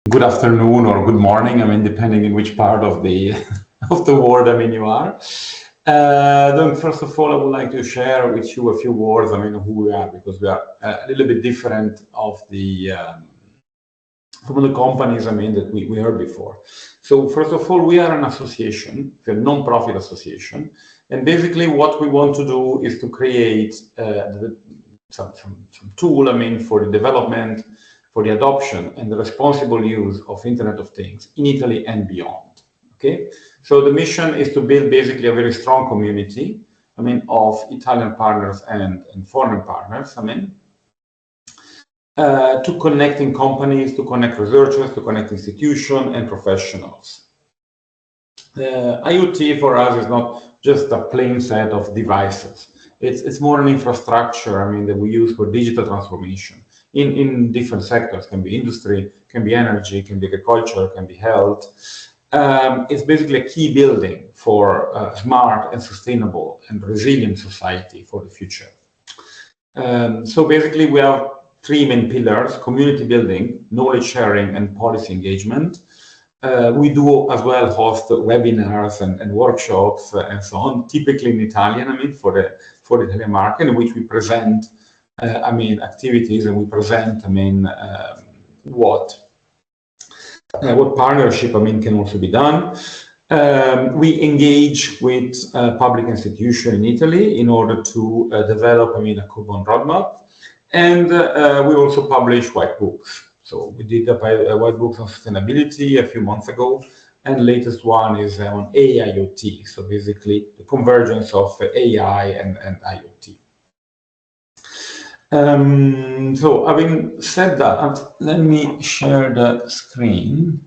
good afternoon or good morning. I mean, depending in which part of the of the world you are. Then first of all, I would like to share with you a few words. Who we are, because we are a little bit different of the from the companies that we heard before. So first of all, we are an association, a non-profit association, and basically what we want to do is to create some tool, for the development, for the adoption and the responsible use of Internet of Things in Italy and beyond. Okay, so the mission is to build basically a very strong community, of Italian partners and foreign partners, to connecting companies, to connect researchers, to connect institutions and professionals. IoT for us is not just a plain set of devices. It's more an infrastructure, that we use for digital transformation in different sectors. Can be industry, can be energy, can be agriculture, can be health. It's basically a key building for a smart and sustainable and resilient society for the future. So basically we have three main pillars: community building, knowledge sharing, and policy engagement. We do as well host webinars and workshops and so on, typically in Italian, for the Italian market, in which we present, activities, and we present, what partnership, can also be done. We engage with public institutions in Italy in order to develop, a common roadmap, and we also publish white books. So we did a white book on sustainability a few months ago, and latest one is on AIoT. So basically the convergence of AI and IoT. So having said that, let me share the screen.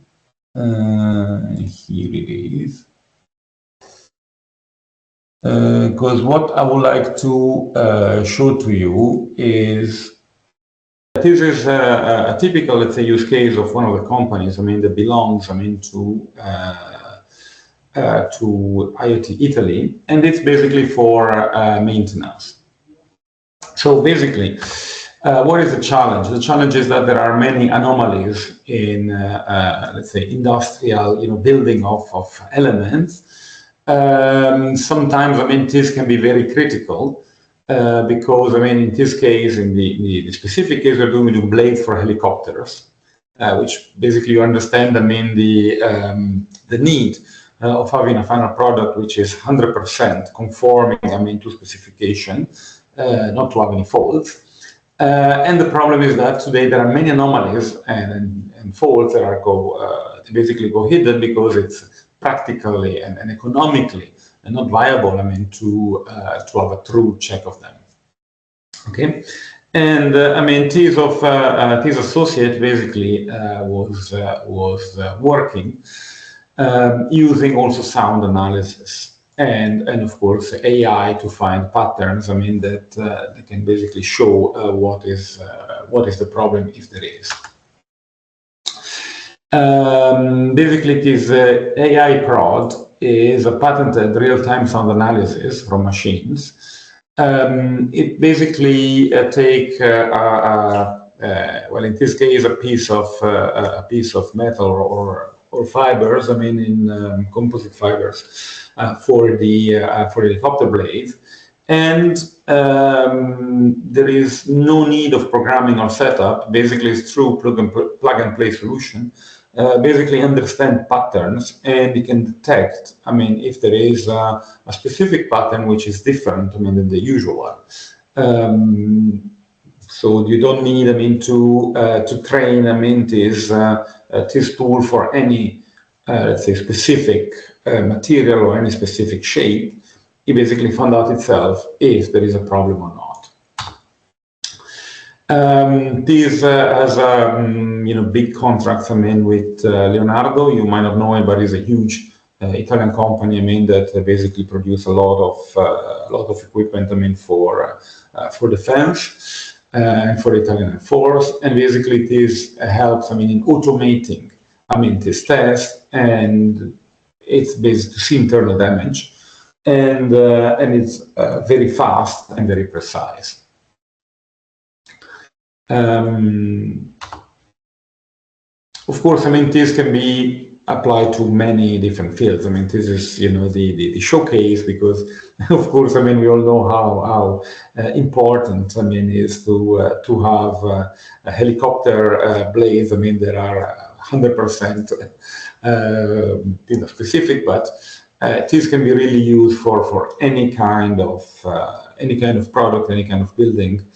Here it is. Because what I would like to show to you is this is a typical, let's say, use case of one of the companies, that belongs, to IoT Italy, and it's basically for maintenance. So basically, what is the challenge? The challenge is that there are many anomalies in, let's say, industrial, building of elements. Sometimes, this can be very critical. Because in this case, in the specific case, we're doing blades for helicopters, which basically you understand. The need of having a final product which is 100% conforming, to specification, not to have any faults. And the problem is that today there are many anomalies and faults that basically go hidden because it's practically and economically and not viable, to have a true check of them. Okay, and this associate basically was working using also sound analysis and of course AI to find patterns. That can basically show what is the problem, if there is. Basically, this AI prod is a patented real-time sound analysis from machines. It basically take, well, in this case, a piece of metal or fibers. In composite fibers for the helicopter blade, and there is no need of programming or setup. Basically, it's through plug and play solution. Basically understand patterns, and it can detect, if there is a specific pattern which is different, than the usual one. So you don't need, to train, this tool for any, let's say, specific material or any specific shape. It basically found out itself if there is a problem or not. This has big contracts, with Leonardo. You might not know it, but it's a huge Italian company, that basically produce a lot of equipment, for defense and for the Italian Air Force. And basically this helps, in automating, this test, and it's basically to see internal damage, and it's very fast and very precise. Of course, I mean, this can be applied to many different fields. I mean, this is, the showcase because, of course, I mean, we all know how important, I mean, is to have a helicopter blades. I mean, there are 100% specific, but this can be really used for any kind of product, any kind of building.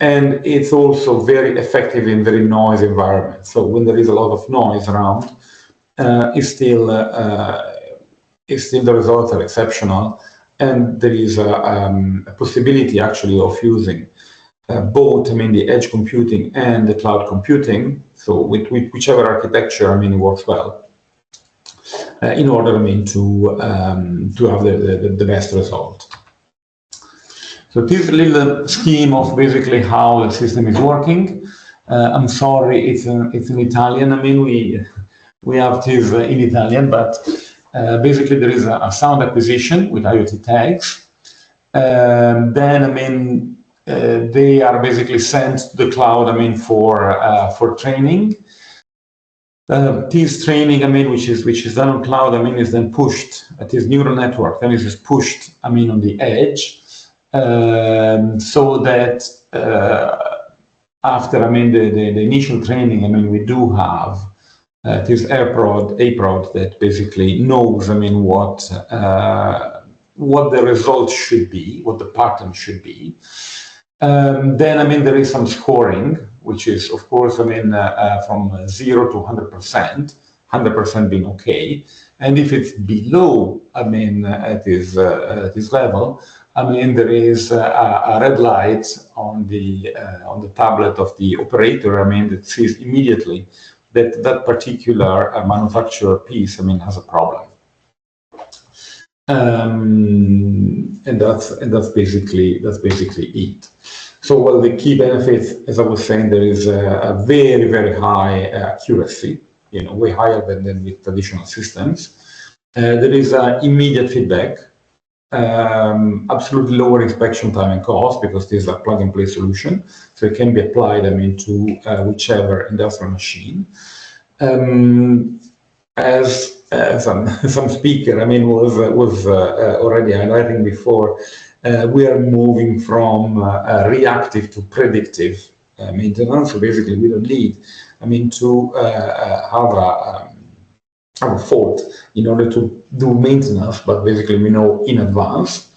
And it's also very effective in very noisy environments. So when there is a lot of noise around, it's still the results are exceptional, and there is a possibility actually of using both, I mean, the edge computing and the cloud computing. So with whichever architecture, I mean, works well, in order, I mean, to have the best result. So this little scheme of basically how the system is working. I'm sorry, it's in Italian. I mean, we have this in Italian, but basically there is a sound acquisition with IoT tags. Then, I mean, they are basically sent to the cloud, I mean, for training. This training, I mean, which is done on cloud, I mean, is then pushed at this neural network. Then it is pushed, I mean, on the edge. So that after, I mean, the initial training, I mean, we do have this APROD that basically knows, I mean, what the results should be, what the pattern should be. Then, I mean, there is some scoring, which is, of course, I mean, from 0 to 100%, 100% being okay. And if it's below, I mean, at this level, I mean, there is a red light on the tablet of the operator. I mean, that sees immediately that particular manufacturer piece, I mean, has a problem. And that's basically it. So, well, the key benefit, as I was saying, there is a very, very high accuracy, way higher than with traditional systems. There is immediate feedback. Absolutely lower inspection time and cost because this is a plug-and-play solution, so it can be applied, I mean, to whichever industrial machine. As some speaker, I mean, was already highlighting before, we are moving from reactive to predictive maintenance. So basically, we don't need, I mean, to have a fault in order to do maintenance, but basically we know in advance.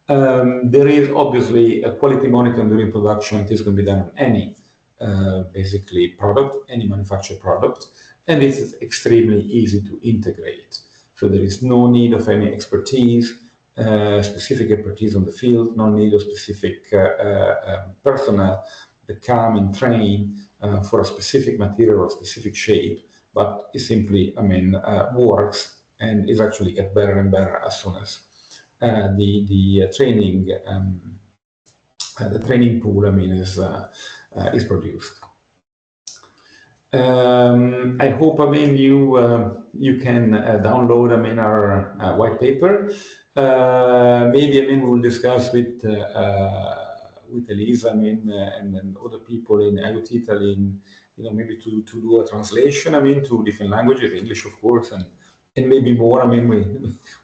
There is obviously a quality monitoring during production. This can be done on any basically product, any manufactured product, and it is extremely easy to integrate. So there is no need of any expertise, specific expertise on the field, no need of specific personnel that come and train for a specific material or specific shape, but it simply, I mean, works and is actually get better and better as soon as the training pool, I mean, is produced. I hope, I mean, you can download, I mean, our white paper. Maybe, I mean, we'll discuss with Elisa, I mean, and other people in AloT Italy, maybe to do a translation, I mean, to different languages, English, of course, and maybe more. I mean,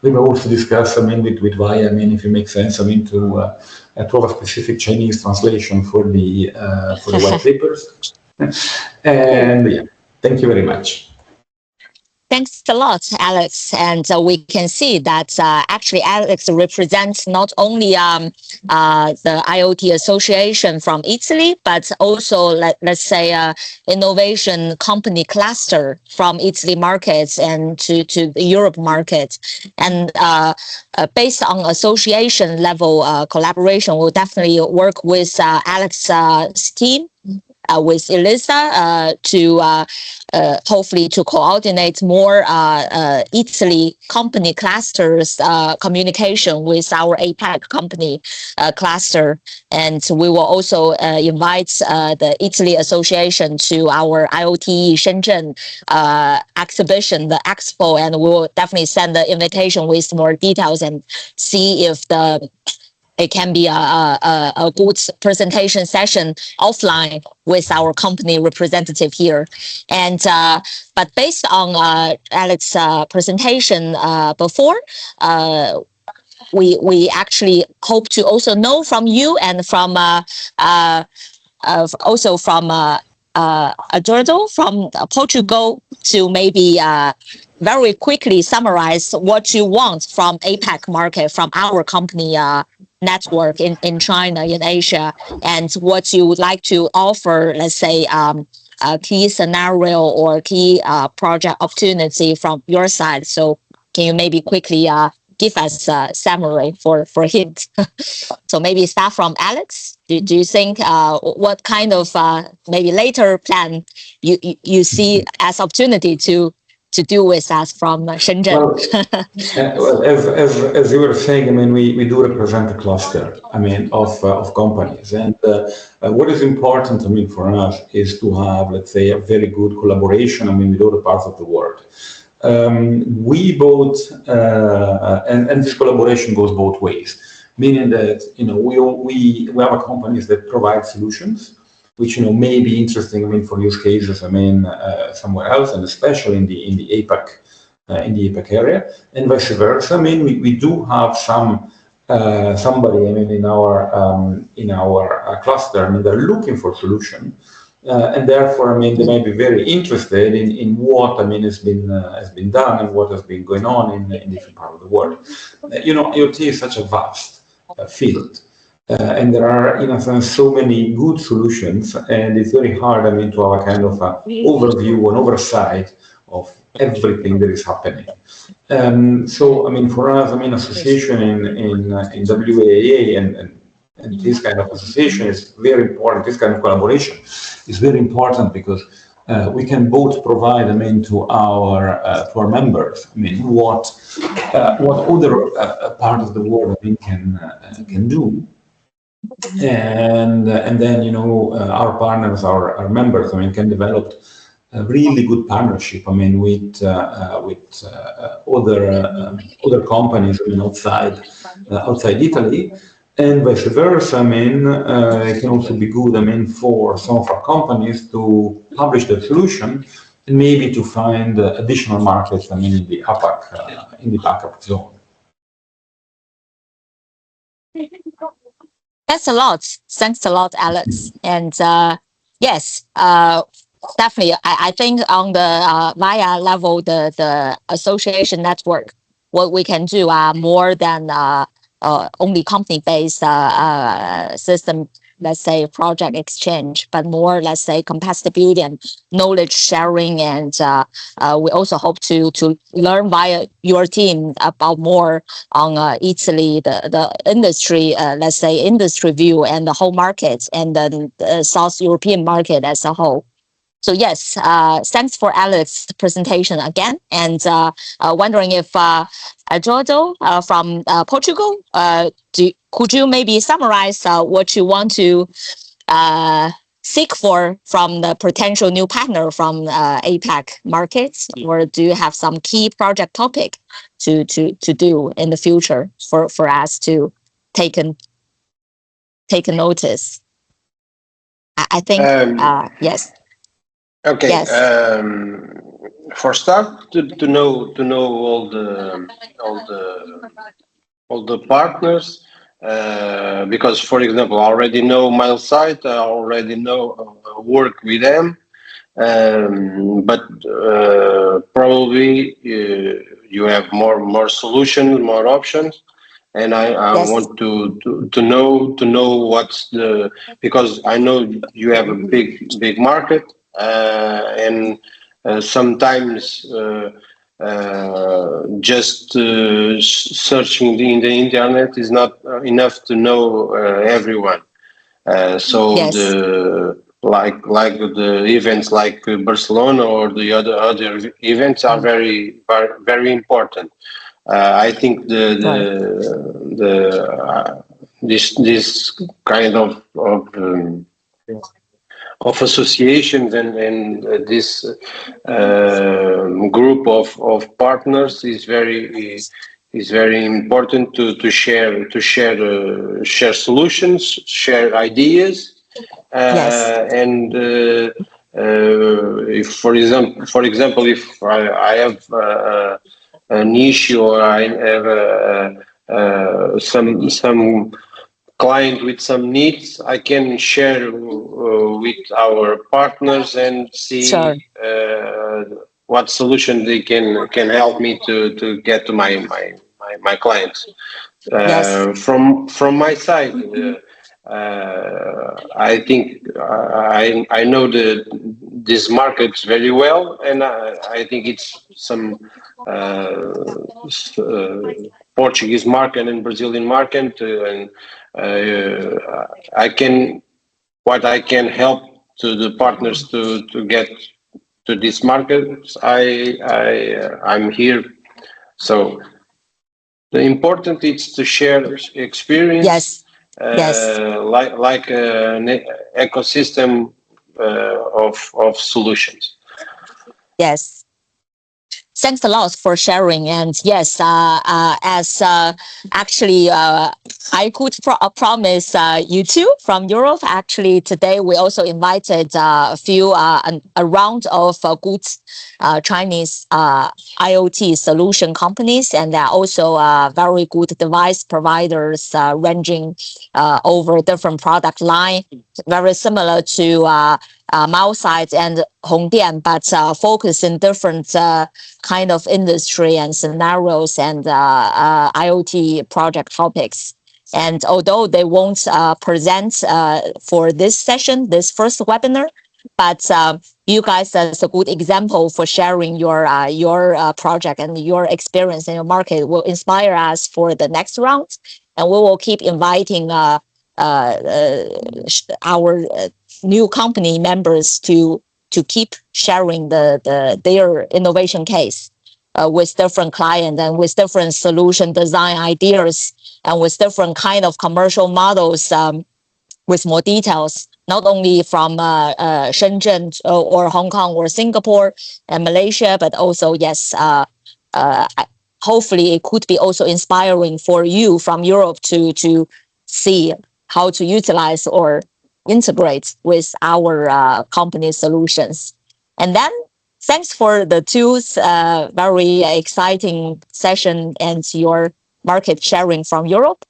we will also discuss, I mean, with WAlA, I mean, if it makes sense, I mean, to have a specific Chinese translation for the white papers. And yeah, thank you very much. Thanks a lot, Alex. And we can see that actually Alex represents not only the IoT Association from Italy, but also, let's say, innovation company cluster from Italy markets and to the Europe market. And based on association level collaboration, we'll definitely work with Alex's team. With Elisa to hopefully to coordinate more Italy company clusters communication with our APAC company cluster, and we will also invite the Italy Association to our IoT Shenzhen exhibition, the expo, and we will definitely send the invitation with more details and see if the it can be a good presentation session offline with our company representative here. And but based on Alex's presentation before, we actually hope to also know from you and from also from Eduardo from Portugal to maybe very quickly summarize what you want from APAC market, from our company network in China, in Asia, and what you would like to offer, let's say, a key scenario or key project opportunity from your side. So can you maybe quickly give us a summary for hint? So maybe start from Alex. Do you think what kind of maybe later plan you see as opportunity to do with us from Shenzhen? Well, as you were saying, I mean, we do represent a cluster, I mean, of companies, and what is important, I mean, for us is to have, let's say, a very good collaboration, I mean, with other parts of the world. We both, and this collaboration goes both ways, meaning that, you know, we have companies that provide solutions, which, you know, may be interesting, I mean, for use cases, I mean, somewhere else, and especially in the APAC area, and vice versa. I mean, we do have somebody, I mean, in our cluster, I mean, they're looking for solution, and therefore, I mean, they might be very interested in what, I mean, has been done and what has been going on in different parts of the world. You know, IoT is such a vast field. And there are, in a sense, so many good solutions, and it's very hard, I mean, to have a kind of overview and oversight of everything that is happening. So, I mean, for us, I mean, association in WAA and this kind of association is very important. This kind of collaboration is very important because we can both provide, I mean, to our members, I mean, what other part of the world, I mean, can do. And then, you know, our partners, our members, I mean, can develop a really good partnership, I mean, with other companies, I mean, outside Italy, and vice versa. I mean, it can also be good, I mean, for some of our companies to publish their solution and maybe to find additional markets, I mean, in the APAC zone. That's a lot. Thanks a lot, Alex. And yes, definitely. I think on the WAlA level, the association network, what we can do are more than only company-based system, let's say project exchange, but more, let's say, capacity building and knowledge sharing. And we also hope to learn via your team about more on Italy, the industry, let's say, industry view and the whole market and the South European market as a whole. So yes, thanks for Alex's presentation again. And wondering if Eduardo from Portugal, could you maybe summarize what you want to seek for from the potential new partner from APAC markets, or do you have some key project topic to do in the future for us to take notice? I think yes. Okay. Yes. For start, to know all the partners, because, for example, I already know MileSite, I already know work with them, but probably you have more solutions, more options, and I Yes. want to know what's the, because I know you have a big market, and sometimes just searching in the internet is not enough to know everyone. So Yes. like the events like Barcelona or the other events are very important. I think this kind of associations and this group of partners is It's very important to share solutions, share ideas, Yes. and if, for example, if I have an issue or I have some client with some needs, I can share with our partners and see Sure. what solution they can help me to get to my clients. Yes. From my side, I think I know this market very well, and I think it's some Portuguese market and Brazilian market, and I can what I can help to the partners to get to this market. I'm here, so the important is to share experience. Yes. Yes. Like an ecosystem of solutions. Yes. Thanks a lot for sharing. And yes, as actually I could promise you too from Europe. Actually, today we also invited a few a round of good Chinese IoT solution companies, and they're also very good device providers ranging over different product line, very similar to Maoside and Hongdian, but focus in different kind of industry and scenarios and IoT project topics. And although they won't present for this session, this first webinar, but you guys as a good example for sharing your project and your experience in your market will inspire us for the next round. And we will keep inviting our new company members to keep sharing their innovation case with different clients and with different solution design ideas and with different kind of commercial models with more details, not only from Shenzhen or Hong Kong or Singapore and Malaysia, but also, yes, hopefully it could be also inspiring for you from Europe to see how to utilize or integrate with our company solutions. And then thanks for the two very exciting session and your market sharing from Europe.